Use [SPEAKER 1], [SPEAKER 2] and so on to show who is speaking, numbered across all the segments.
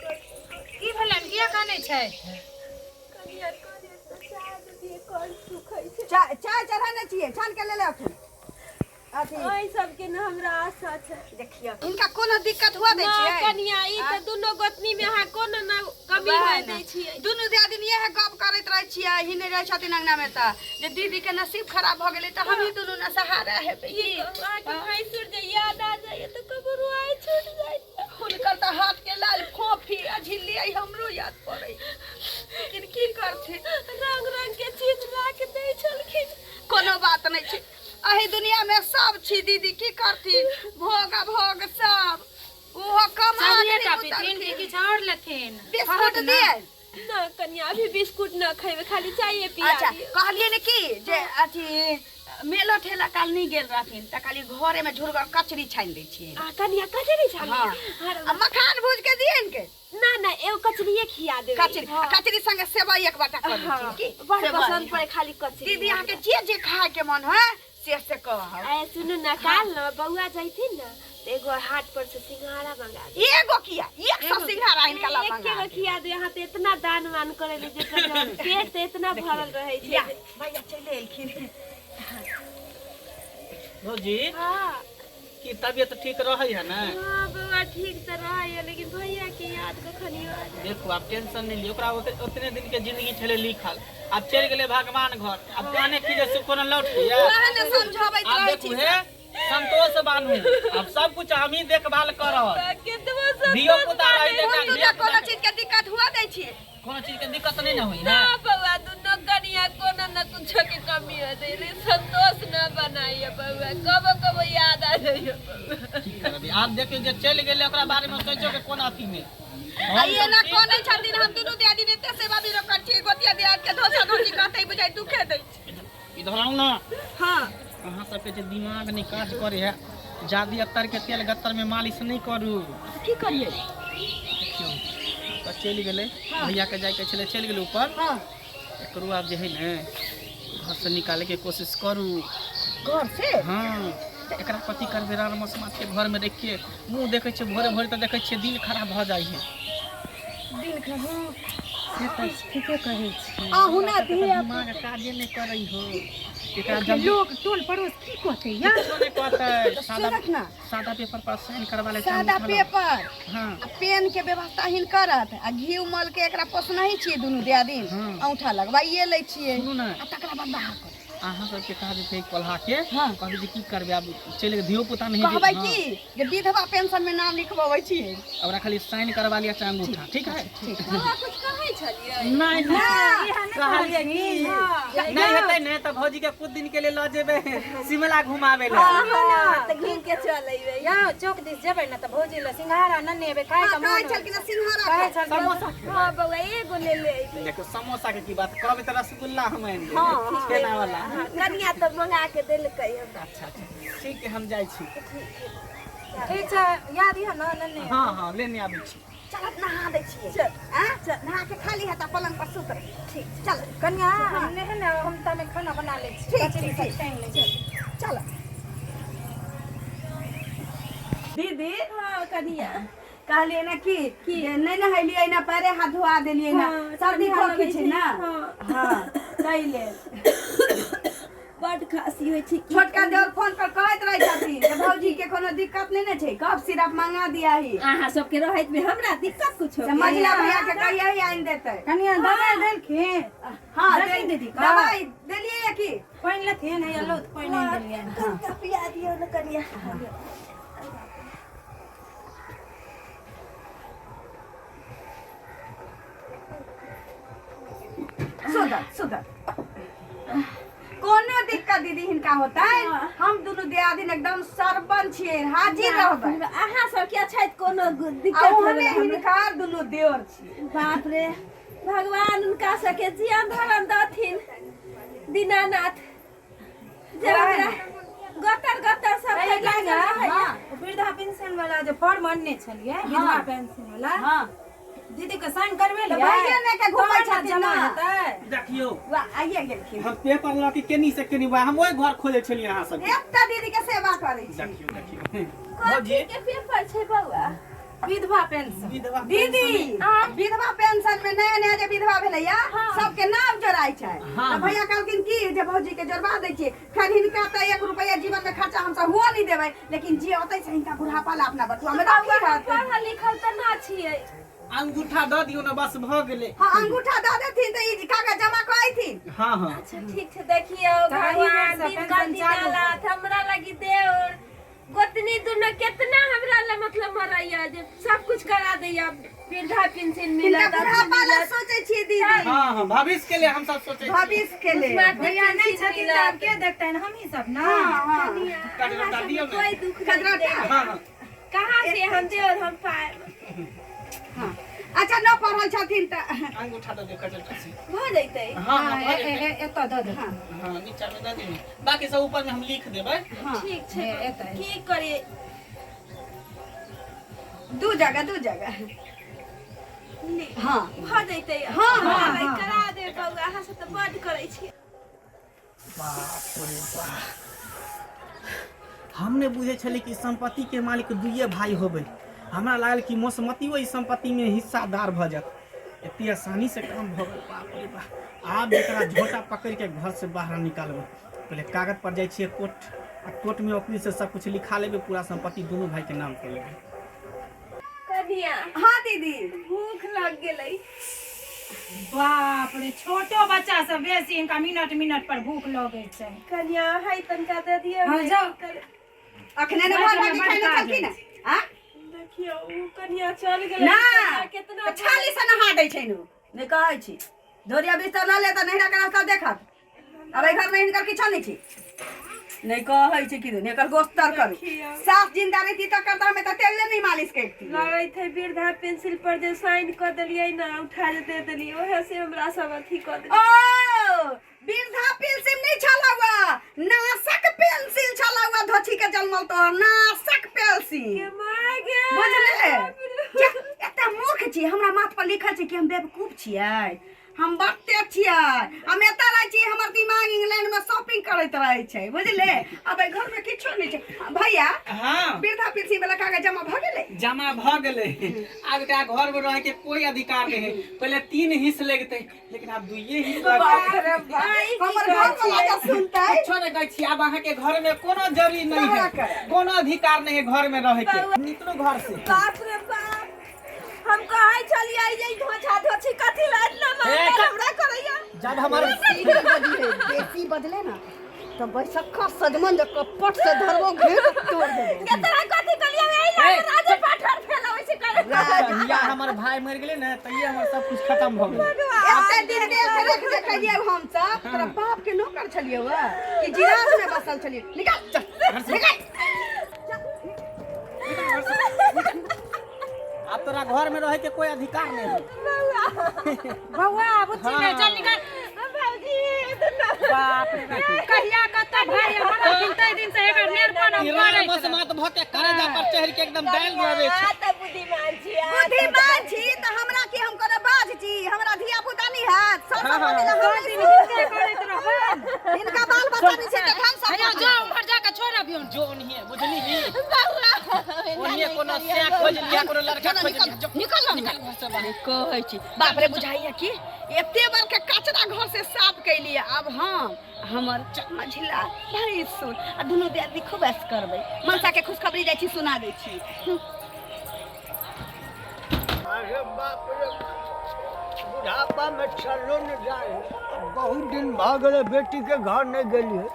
[SPEAKER 1] की भेलन किया काने छै
[SPEAKER 2] चाय चाय चढ़ाने चाहिए छान के ले ले अखन अथी
[SPEAKER 3] ओइ सबके न हमरा आशा छै
[SPEAKER 2] देखियो इनका कोनो दिक्कत हुआ दै छियै
[SPEAKER 3] कनिया ई त दुनो गोतनी में अहाँ कोनो न कमी होय दै छियै
[SPEAKER 2] दुनु दियादिन इहे गप करैत रहै छियै ही नै रहै छथिन अंगना में त जे दीदी के नसीब खराब भ गेलै त हम ही दुनु न सहारा हेबै
[SPEAKER 3] आके भैंसुर जे याद आ जाय त कबरो आइ छूट जाय
[SPEAKER 2] हुनकर त हाथ के लाल खोफी आ झिल्ली हमरो याद पड़ै लेकिन की करथिन
[SPEAKER 3] रंग रंग के चीज राख दै छलखिन
[SPEAKER 2] कोनो बात नै छै अही दुनिया में सब छी दीदी की करथिन भोग भोग सब ओहो कमा
[SPEAKER 1] चालिए पीथिन कि किछ और लेथिन
[SPEAKER 2] बिस्कुट दिए
[SPEAKER 3] ना कन्या अभी बिस्कुट न खइबे खाली चाय पिया
[SPEAKER 2] अच्छा कहलिए ने की जे अथी मेलो ठेला काल नहीं गेल रहथिन त खाली घरे में झुरगर कचरी छान दै छी
[SPEAKER 3] आ कन्या कचरी छान
[SPEAKER 2] हां मखान भूज के दिए इनके
[SPEAKER 3] ना ना एगो कचरीए खिया देबे
[SPEAKER 2] कचरी कचरी संगे सेवई एक बाटा कर दी की
[SPEAKER 3] बड़ पसंद पड़े खाली कचरी
[SPEAKER 2] दीदी यहां के जे खाए के मन है से कह
[SPEAKER 3] ए सुनु ना काल न बउआ जाइथिन न त एगो हाट पर से सिंघाड़ा मंगा दे
[SPEAKER 2] एगो किया 100 सिंघाड़ा इनका ला मंगा
[SPEAKER 3] एगो खिया दे यहां त इतना दान मान करे ले जे पेट त इतना भरल रहे छै
[SPEAKER 2] भैया चले एलखिन
[SPEAKER 4] भौजी
[SPEAKER 3] हां
[SPEAKER 4] की तबियत ठीक रहै है ना
[SPEAKER 3] हां बउआ ठीक त रहै लेकिन भैया के याद कखनी आ जाय
[SPEAKER 4] देखो आप टेंशन नहीं लियो ओकरा उतने दिन के जिंदगी छले लिखल अब चल गेले भगवान घर अब जाने की जे सुख न लौट गया
[SPEAKER 2] कहने समझाबै
[SPEAKER 4] अब
[SPEAKER 2] रहै
[SPEAKER 4] देखू
[SPEAKER 2] छी
[SPEAKER 4] है संतोष बानू अब सब कुछ हम ही देखभाल करब
[SPEAKER 3] केतबो सब
[SPEAKER 4] धियो पुता रही
[SPEAKER 2] तुझे कोनो चीज के दिक्कत हुआ दै छी
[SPEAKER 4] कोनो चीज के दिक्कत नहीं ना हुई
[SPEAKER 3] ना
[SPEAKER 4] ना
[SPEAKER 3] बउआ दुनो कनिया कोनो न कुछ के कमी हो दे रे संतोष न बनाइए बउआ कबो कबो याद आ जाइए
[SPEAKER 4] की करबी आप देखियो जे चल गेले ओकरा बारे में सोचो के कोन अथी में
[SPEAKER 2] ये ना कोने छथिन हम दुनु दियादी एते सेवा भी कर छी गोतिया दियाद के धोसा धोजी कहतै बुझाइ दुखे दै
[SPEAKER 4] इधर आओ ना
[SPEAKER 2] हां
[SPEAKER 4] अहाँ सबके जे दिमाग नहीं काज करे है जादी अत्तर के तेल गत्तर में मालिश नहीं करू
[SPEAKER 2] की करिए
[SPEAKER 4] तो चल गेले भैया के जाय के चले चल गेले ऊपर
[SPEAKER 2] हां
[SPEAKER 4] एकरो आप जे है ने घर से निकाले के कोशिश करू
[SPEAKER 2] घर से
[SPEAKER 4] हां एकरा पति करबे राम समाज के घर में देख के मुंह देखे छे भोरे भोरे त देखे छे दिल खराब भ जाय है
[SPEAKER 2] दिल खराब
[SPEAKER 1] से त ठीके कहै छी
[SPEAKER 2] आहु ना दिया
[SPEAKER 4] दिमाग काजे नहीं करई हो एकरा जल्दी
[SPEAKER 1] लोग टोल पड़ोस की कहते या
[SPEAKER 4] छोड़े कहते
[SPEAKER 2] सादा
[SPEAKER 4] सादा पेपर पर साइन करवा ले
[SPEAKER 2] सादा पेपर
[SPEAKER 4] हां
[SPEAKER 2] आ पेन के व्यवस्था हिन करत आ घी मल के एकरा पोसनाही छियै दुनु दियादिन औंठा लगवाइए लै छियै
[SPEAKER 4] सुनू ना
[SPEAKER 2] आ तकरा बाद बाहर कर
[SPEAKER 4] अहाँ सबके कहा जे कोल्हा के
[SPEAKER 2] हां
[SPEAKER 4] कहबे जे की करबे अब चले धियो पुता नहीं
[SPEAKER 2] कहबै की जे विधवा पेंशन में नाम लिखवाबै छियै
[SPEAKER 4] हमरा खाली साइन करवा लिया चाहे अंगूठा ठीक है
[SPEAKER 3] बउआ कुछ कहै छलिए
[SPEAKER 4] नहीं कहलिए की नहीं हेतै ने त भौजी के कुछ दिन के लिए ल जेबे शिमला घुमावे ले
[SPEAKER 3] त घूम के चलैबे
[SPEAKER 1] या चौक दिस जेबै न त भौजी ल सिंघाड़ा न नेबे खाए का
[SPEAKER 2] कहै
[SPEAKER 1] मन
[SPEAKER 2] छल कि सिंघाड़ा
[SPEAKER 1] कहै छल
[SPEAKER 4] समोसा
[SPEAKER 3] हां बउआ एगो ले ले अइबे
[SPEAKER 4] देखो समोसा के की बात कहबे त रसगुल्ला हम आइन देब
[SPEAKER 3] हां
[SPEAKER 4] केना वाला
[SPEAKER 3] कनिया तो मंगा के देलकै हमरा
[SPEAKER 4] अच्छा ठीक है हम जाय छी
[SPEAKER 1] ठीक छै याद है न नन्ने
[SPEAKER 4] हां हां लेने आबै छी
[SPEAKER 2] चल नहा दै छियै चल हां नहा के खाली है त पलंग पर सुत रही ठीक चल
[SPEAKER 1] कन्या हमने है ना हम तने खाना बना ले छी कचरी सब छान ले
[SPEAKER 2] चल दीदी
[SPEAKER 3] हां कनिया
[SPEAKER 2] कहलिए ना कि नहीं नहलिए ना पैरे हाथ धोआ देलिए ना सर्दी खोखी छै ना हां कैले
[SPEAKER 3] बड खांसी होय छै
[SPEAKER 2] छोटका देवर फोन पर कहैत रहै छथिन जे भौजी के कोनो दिक्कत नहीं ने छै कफ सिरप मंगा दिया ही
[SPEAKER 3] अहाँ सबके रहैत में हमरा दिक्कत कुछ हो
[SPEAKER 2] समझला भैया के कहिया ही आइन देतै
[SPEAKER 1] कन्या दवाई देलखिन
[SPEAKER 2] हां
[SPEAKER 1] देलखिन दीदी का
[SPEAKER 2] दवाई देलिए की
[SPEAKER 1] पानी लेथिन है लो पानी नहीं देलिए
[SPEAKER 3] कनिया पिया दियो न कनिया
[SPEAKER 2] सुधर कोनो दिक्कत दीदी हिनका होता है हम दोनों दियादिन एकदम सरबन छियै हाजिर रहबै
[SPEAKER 3] अहाँ सबके अच्छा कोनो
[SPEAKER 2] आ
[SPEAKER 3] दिक्कत
[SPEAKER 2] हमे हिनका दोनों देवर छियै
[SPEAKER 3] बाप रे भगवान उनका सके जियान धरन दथिन दीनानाथ जरा गतर गतर सब के लागे
[SPEAKER 1] हां वृद्धा पेंशन वाला जो फॉर्म आनने छलिए विधवा पेंशन वाला
[SPEAKER 2] हां
[SPEAKER 1] दीदी के साइन करबे ले
[SPEAKER 2] भैया ने के घुमै छथिन
[SPEAKER 1] जमा
[SPEAKER 2] ना
[SPEAKER 1] हेतै
[SPEAKER 4] देखियो
[SPEAKER 2] वाह आइए गेलखिन
[SPEAKER 4] हम पेपर ल के केनी से केनी बा हम ओइ घर खोले छलिए अहाँ सब
[SPEAKER 2] एकटा दीदी के सेवा करै छी
[SPEAKER 4] देखियो
[SPEAKER 3] कथी के पेपर छै बउआ
[SPEAKER 1] विधवा पेंशन।
[SPEAKER 4] विधवा
[SPEAKER 2] दीदी विधवा पेंशन में नया नया जे विधवा भेलैया सबके नाम जोड़ाय छै।
[SPEAKER 4] हाँ।
[SPEAKER 2] तो भैया कहलखिन की जे भौजी के जोड़वा दै छियै, खैर हिनका त 1 रुपया जीवन में खर्चा हम सब हुआ नहीं देबै, लेकिन जे ओतै से हिनका बुढ़ापा ला अपना बटुआ में राखी रहत।
[SPEAKER 3] पढ़ल लिखल त ना छियै।
[SPEAKER 4] अंगूठा दऽ दियौ ना, बस भ गेलै।
[SPEAKER 2] हां अंगूठा दऽ देथिन त ई कागज जमा करैथिन।
[SPEAKER 4] हाँ हाँ
[SPEAKER 3] अच्छा ठीक छै, देखियो भगवान दिन का दिनाला हमरा लगी देवर गोतनी दुनो कितना हमरा ला मतलब मरैया जे सब कुछ करा दैया, वृद्धा पेंशन मिलत।
[SPEAKER 2] हिनका बुढ़ापा ला सोचै छियै दीदी,
[SPEAKER 4] हाँ हाँ भविष्य के लिए हम सब सोचे
[SPEAKER 2] भविष्य के लिए।
[SPEAKER 1] भैया नहीं छथिन त अब के देखतै हम ही सब ना।
[SPEAKER 2] हां
[SPEAKER 4] कटरा दियो ना।
[SPEAKER 3] कोई दुख
[SPEAKER 2] कटरा
[SPEAKER 3] नहीं दे।
[SPEAKER 4] हाँ हाँ
[SPEAKER 3] कहाँ से हम देवर हम पाए
[SPEAKER 2] हां अच्छा न पढ़ल छथिन त
[SPEAKER 4] अंगूठा दऽ दियौ कटरा से।
[SPEAKER 3] भ जैतै।
[SPEAKER 4] हाँ हाँ भ जेतै।
[SPEAKER 1] एतऽ दऽ दे।
[SPEAKER 4] हाँ नीचा में दऽ दियौ, बाकी सब ऊपर में हम लिख देबै।
[SPEAKER 3] ठीक छै
[SPEAKER 1] एतऽ
[SPEAKER 3] की करिए,
[SPEAKER 2] दू जगह हां
[SPEAKER 3] भ जैतै।
[SPEAKER 2] हाँ,
[SPEAKER 3] हाँ करा दे बउआ, अहाँ से त बड करै छी।
[SPEAKER 4] बाप रे बाप, हम ने बुझे छली कि संपत्ति के मालिक दुइये भाई होबे। हमरा लागल कि मौसमतियो इस संपत्ति में हिस्सादार भ जात। इतनी आसानी से काम भ गए। बाप रे बाप, आब एकरा झोटा पकड़ के घर से बाहर निकालबे। पहले कागज पर जाय छियै कोर्ट, आ कोर्ट में वकील से सब कुछ लिखा लेबे, पूरा संपत्ति दोनों भाई के नाम कर लेबे।
[SPEAKER 3] कनिया
[SPEAKER 2] हां दीदी
[SPEAKER 3] भूख लग गेलै।
[SPEAKER 1] बाप रे, छोटो बच्चा सब बेसी इनका मिनट मिनट पर भूख लगे छै।
[SPEAKER 3] कनिया है तनका दे दियो।
[SPEAKER 1] हाँ, जाओ।
[SPEAKER 2] अखने ने भर भागी खाइ ले चलती ना। हां
[SPEAKER 3] देखियो उ कनिया चल गेलै।
[SPEAKER 2] ना
[SPEAKER 3] कनिया कितना
[SPEAKER 2] छाली से नहा दै छै नु, ने कहै छी धोरिया बिस्तर ल ले त नहिरा के रास्ता देखत। अब एहि घर में हिनकर किछो नहीं छी, नहीं कहै छी कि ने एकर गोस्तर करू। साफ जिंदा रहती त करता में त तेल नहीं मालिश करती।
[SPEAKER 3] लगै थे वृद्धा पेंसिल पर जे साइन कर देलियै ना, उठा जे दे देलियै, ओहे से हमरा सब अथी कर देलियै।
[SPEAKER 2] ओ वृद्धा पेंसिल नहीं छला हुआ, नासक पेंसिल छला हुआ। धोची के जन्मल तो नासक पेंसिल
[SPEAKER 3] के माय गे
[SPEAKER 2] बुझले। एते मूर्ख छी, हमरा माथ पर लिखल छै कि हम बेवकूफ छियै, हम बट्टे छियै, हम एतऽ रहै छी, हमर दिमाग इंग्लैंड में शॉपिंग करैत रहै छै, बुझले। अब एहि घर में किछो नहीं छै। भैया
[SPEAKER 4] हाँ
[SPEAKER 2] वृद्धा पेंसिल वाला कागज जमा भ गेलै।
[SPEAKER 4] जमा भ गेलै। आब एकरा घर में रहे के कोई अधिकार नहीं है। पहले 3 हिस्स लगते, लेकिन अब 2 हिस्स लगते।
[SPEAKER 2] हमर घर वाला का सुनतै
[SPEAKER 4] कुछो नहीं कहै छी। अब अहाँ के घर में कोनो जरूरी नहीं है, कोनो अधिकार नहीं है घर में रहे के। निकलो घर से।
[SPEAKER 3] बाप रे बाप, हम कहै छलियै जे धोछा धोछी कथी ला इतना मार हमरा करैया।
[SPEAKER 4] जब हमारे
[SPEAKER 2] बेसी बदले ना तो बैसक्का सजमन जब कपट से धरबो घेर तोड़ देबो।
[SPEAKER 3] केतना कथी कलिया एही ला राज पाठर फैलावै छै करे।
[SPEAKER 4] या हमार भाई मर गेले ना, त ये हमर सब कुछ खत्म भ गेलै।
[SPEAKER 2] एते दिन देख रख जे कहिए हम सब तोरा बाप के नौकर छलिए वा कि जिरास में बसल छलिए। निकल निकल।
[SPEAKER 4] अब तोरा घर में रहे के कोई अधिकार नहीं है।
[SPEAKER 1] बउआ बुच्ची ले चल निकल।
[SPEAKER 3] भौजी
[SPEAKER 1] बाप रे बाप, कहिया कत भाई हमरा तै दिन से एकर निर्पण हम करे
[SPEAKER 4] बस मात भके करेजा पर चढ़ के एकदम डाल देवे छै।
[SPEAKER 3] आ त बुद्धिमान छी।
[SPEAKER 2] बुद्धिमान छी त हमरा की हम करे बाज छी, हमरा धिया पुता नहीं है। सब सब दिन हम दिन
[SPEAKER 1] के करैत रहब।
[SPEAKER 2] इनका बाल बच्चा नहीं छै हम सब।
[SPEAKER 1] अरे जो उमर जाके छोड़ अभियो।
[SPEAKER 4] जो नहीं है बुझली ही।
[SPEAKER 3] बउआ
[SPEAKER 4] ओनिए कोनो से खोज लिया, कोनो लड़का खोज लिया।
[SPEAKER 2] निकल निकल घर से बाहर कहै छी। बाप रे बुझाइया कि एते बार के कचरा घर से साफ कैलिए। अब हम हमर मझिला भाई सुन आ दुनु दियादनी खूब ऐश करबै, मनसा के खुशखबरी जाइ छी सुना दै छी।
[SPEAKER 5] अरे बाप रे, बुढ़ापा में चलो न जाए। बहुत दिन भ गेले बेटी के घर नहीं गेलिए।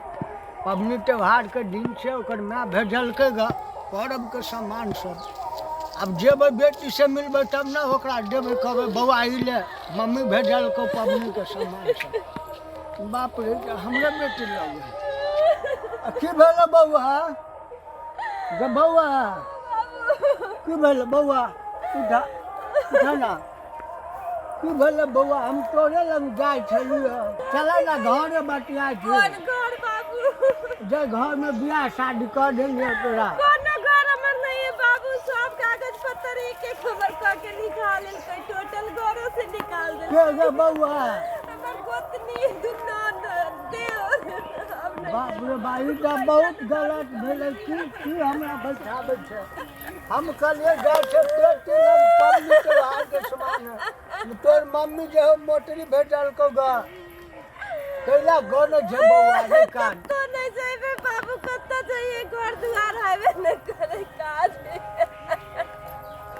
[SPEAKER 5] पबनी त्योहार के दिन से ओकर माँ भेजलकै ग पर्व के सामान सब। अब जेबै बेटी से मिलबै तब ना ओकरा देबै, कहबै बौआ ले मम्मी भेजलको पबनी के सामान सब। बाप रे, हमरे बेटी लगे की भेल बौआ गे बौआ, की भेल बौआ, उठा उठा ना। की भेल बौआ, हम तोरे लग जाइ छलिए। चला ना घर बटिया छै।
[SPEAKER 3] घर बाबू
[SPEAKER 5] जे घर में बियाह शादी कर देलिए तोरा।
[SPEAKER 3] कोनो घर हमर नहीं है बाबू, सब कागज पत्र एक एक खबर क के निकाल लेलकै, टोटल घरों से निकाल देलकै।
[SPEAKER 5] के गे बौआ,
[SPEAKER 3] हमर गोतनी दुनो देव।
[SPEAKER 5] बाप रे बा ई तऽ बहुत गलत भेलै की हमरा बैठाबै छै हम कहलिए जाइ छै पेट लग पबनी त्योहार के समान है तोर मम्मी जे हो मोटरी भेटल को गा कैला गन छै बौआ रे कान
[SPEAKER 3] तो नहीं जाइबे बाबू कत्ता जाइए घर दुआर हाइबे न करे काज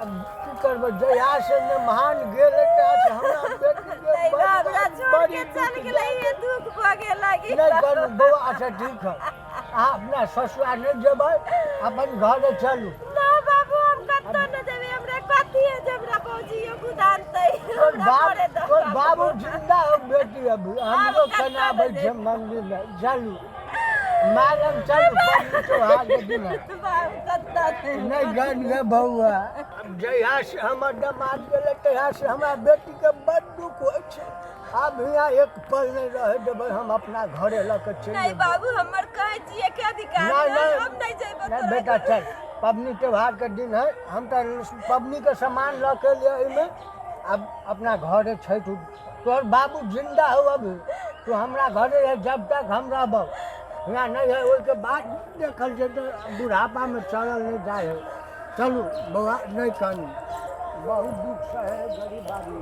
[SPEAKER 5] अब की करबै जया से ने महान गेल एकटा से हमरा बेटी के
[SPEAKER 3] हमरा छोड़ के चल गेलै ये दुख भगे लागी
[SPEAKER 5] नहीं करू बौआ अच्छा ठीक है अहाँ अपना ससुरा नहीं जेबै अपन घरे चलू
[SPEAKER 3] ना बाबू हम कत्ता न जेबे हमरा कथी है जे हमरा पहुंचियो गुदानतै
[SPEAKER 5] तोर बाबू जिंदा हो बेटी अभी हमरो कना बैठे मंदिर में चलू मालम चलू पबनी त्योहार के दिन है।
[SPEAKER 3] बाबू कत्ता
[SPEAKER 5] नहीं जान गे बउआ जहिया से हमर दमाद गेलै तहिया से हमरा बेटी के बड़ दुख होइ छै आब यहाँ एक पल नहीं रहे देबै हम अपना घरे लऽ के चलि
[SPEAKER 3] नहीं
[SPEAKER 5] जेबै।
[SPEAKER 3] बाबू हमर कहे जिए के अधिकार
[SPEAKER 5] नहीं,
[SPEAKER 3] है
[SPEAKER 5] नहीं।
[SPEAKER 3] हम नहीं जेबे
[SPEAKER 5] नहीं बेटा चल पबनी त्योहार के दिन है हम तो पबनी के सामान लऽ के लिए एहिमे अब अपना घरे छै तोर बाबू जिंदा हो अभी तू हमरा घरे रह जब तक हम रहबौ यहाँ नहीं है ओहिके बाद देखल जेतै बुढ़ापा में चलल नहीं जाए है चलू बौआ नहीं कानू बहुत दुख से है गरीब आदमी